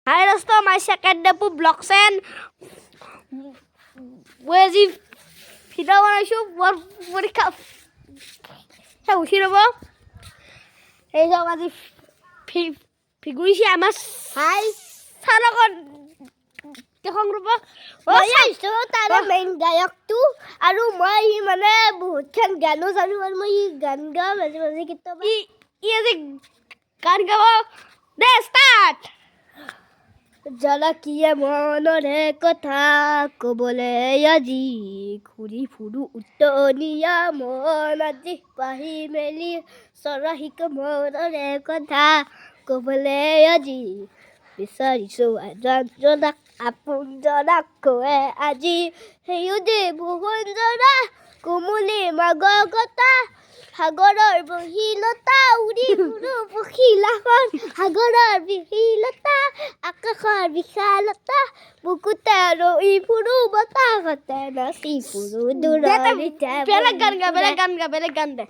Hi Rosto, my second debut blog sen. Where's he? Video বনাইছো পৰীক্ষা সেই উঠি ৰ'ব এই যাওক আজি ফিগুৰিছে আমাৰ হাই চালকত দেখোন ৰ'ব মই আহিছো তাৰ মেইন গায়কটো আৰু মই মানে বহুতখন গানো জানো আৰু মই গান গাওঁ মাজে মাজে কেতিয়াবা ই আজি গান গাব দে ষ্টাৰ্ট জলকীয়া মনৰে কথা ক'বলৈ আজি ঘূৰি ফুৰো উত্তনীয়া মন আজি পাহি মেলি চৰাহিক মনৰে কথা ক'বলৈ আজি বিচাৰিছো এজনক আপোনজনক কয় আজি সেউজী ভুৱনজৰা কোমলী মাগৰ কথা সাগৰৰ বহিলতা উৰি ফুৰো পখিলাখন সাগৰৰ বিহিলতা আকাশৰ বিশালতা বুকুতে ৰৈ ফুৰো বতাহতে নাচি ফুৰো দূৰৈতে বেলেগ গান দে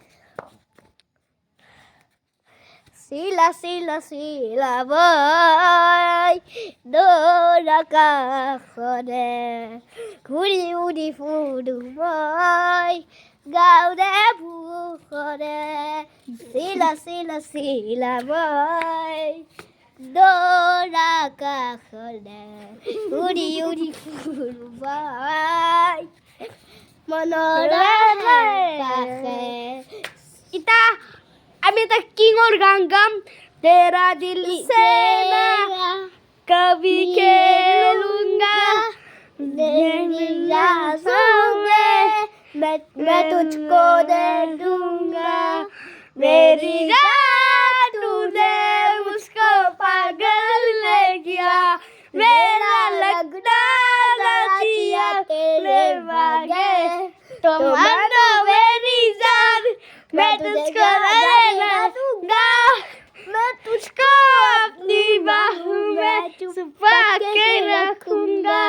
চিলা চিলা চিলা বৈ দৌৰ আকাশৰে ঘূৰি উৰি ফুৰো মই গাঁৱৰে ভূষৰে চিলা চিলা চিলা বৈ দৌৰ আকাশৰে ঘূৰি উৰি ফুৰো মই মনৰ আকাশে ইতা আমি এটা কিঙৰ গান গাম তেৰা দিল সে না কবি খেলুঙ্গা मेरी आँखों में मैं तुझको दे दूंगा मेरी जान तूने मुझको पागल ले किया मेरा लगना नचिया तेरे बागे तो मानो मेरी जान मैं तुझको रहना दूंगा मैं तुझको अपनी बाहों में छुपा के रखूंगा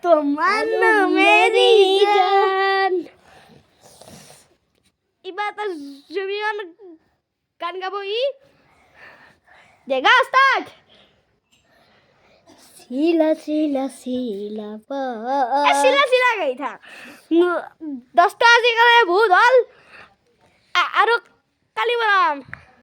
तो मानो मेरी जान इबा ta jumian kan gabo i dega start sila sila sila pa sila गई था 10টা আজি কালে বহুত হল আৰু কালি বনাম